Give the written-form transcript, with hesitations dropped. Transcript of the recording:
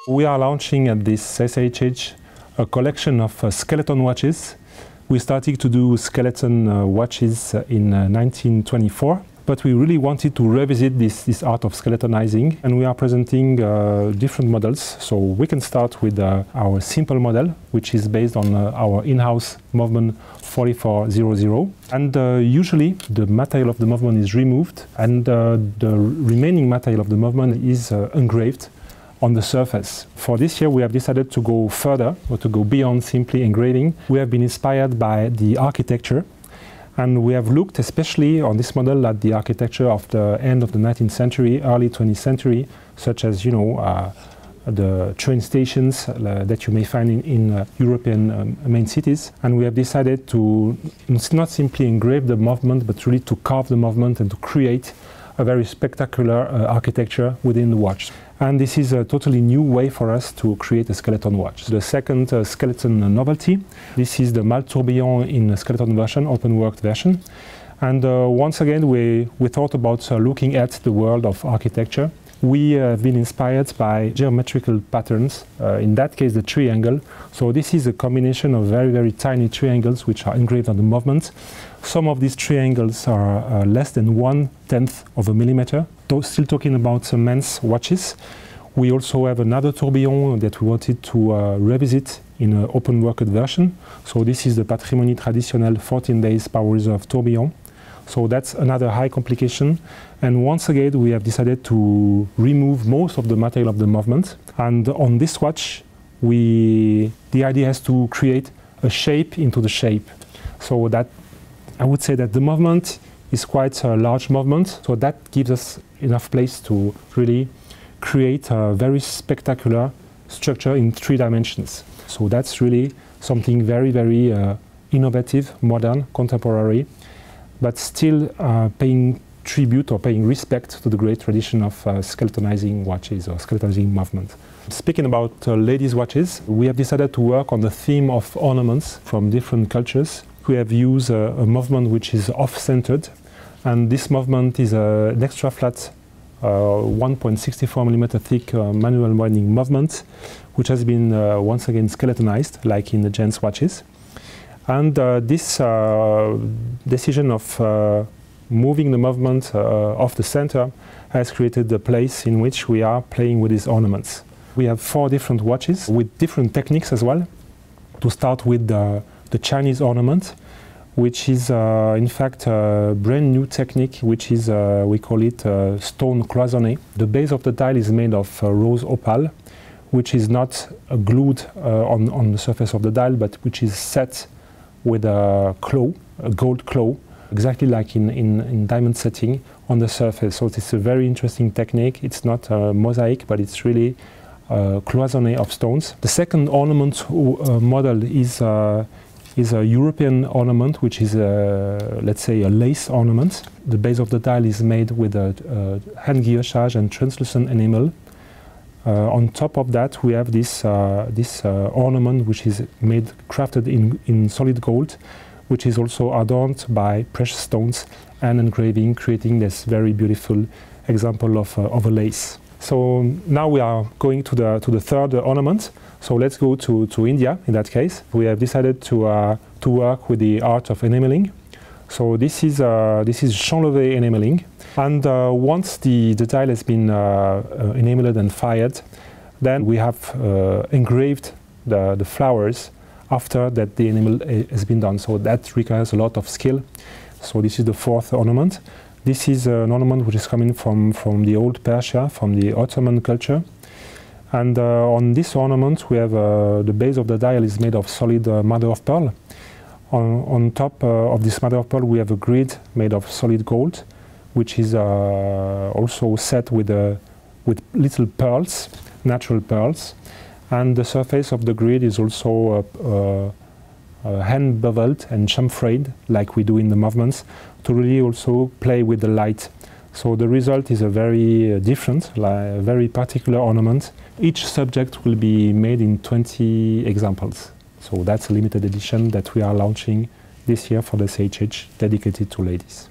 We are launching at this SIHH a collection of skeleton watches. We started to do skeleton watches in 1924, but we really wanted to revisit this art of skeletonizing, and we are presenting different models. So we can start with our simple model, which is based on our in-house movement 4400, and usually the material of the movement is removed and the remaining material of the movement is engraved on the surface. For this year we have decided to go further, or to go beyond simply engraving. We have been inspired by the architecture, and we have looked especially on this model at the architecture of the end of the 19th century, early 20th century, such as, the train stations that you may find in European main cities. And we have decided to not simply engrave the movement, but really to carve the movement and to create a very spectacular architecture within the watch. And this is a totally new way for us to create a skeleton watch. The second skeleton novelty, this is the Mal tourbillon in a skeleton version, open-worked version. And once again, we thought about looking at the world of architecture. We have been inspired by geometrical patterns, in that case the triangle. So this is a combination of very, very tiny triangles which are engraved on the movement. Some of these triangles are less than 1/10 of a millimeter. Still talking about men's watches. We also have another tourbillon that we wanted to revisit in an open-worked version. So this is the Patrimony traditionnel 14 days power reserve tourbillon. So that's another high complication. And once again, we have decided to remove most of the material of the movement. And on this watch, the idea is to create a shape into the shape. So that I would say that the movement is quite a large movement. So that gives us enough place to really create a very spectacular structure in 3 dimensions. So that's really something very, very innovative, modern, contemporary, but still paying tribute or paying respect to the great tradition of skeletonizing watches or skeletonizing movement. Speaking about ladies' watches, we have decided to work on the theme of ornaments from different cultures. We have used a movement which is off-centered, and this movement is an extra flat 1.64 millimeter thick manual winding movement, which has been once again skeletonized, like in the gents' watches. And this decision of moving the movement off the center has created the place in which we are playing with these ornaments. We have 4 different watches with different techniques as well. To start with the Chinese ornament, which is in fact a brand new technique, which is, we call it stone cloisonné. The base of the dial is made of rose opal, which is not glued on the surface of the dial, but which is set with a claw, a gold claw, exactly like in diamond setting on the surface. So it's a very interesting technique. It's not a mosaic, but it's really a cloisonné of stones. The second ornament model is a European ornament, which is, let's say, a lace ornament. The base of the dial is made with a hand guillochage and translucent enamel. On top of that, we have this ornament, which is crafted in solid gold, which is also adorned by precious stones and engraving, creating this very beautiful example of a lace. So now we are going to the third ornament. So let's go to India. In that case, we have decided to work with the art of enameling. So this is champ levé enameling. And once the dial has been enameled and fired, then we have engraved the flowers after that the enamel has been done. So that requires a lot of skill. So this is the 4th ornament. This is an ornament which is coming from the old Persia, from the Ottoman culture. And on this ornament, we have the base of the dial is made of solid mother of pearl. On top of this mother of pearl, we have a grid made of solid gold, which is also set with little pearls, natural pearls. And the surface of the grid is also hand beveled and chamfered, like we do in the movements, to really also play with the light. So the result is a very different, a very particular ornament. Each subject will be made in 20 examples. So that's a limited edition that we are launching this year for the SIHH dedicated to ladies.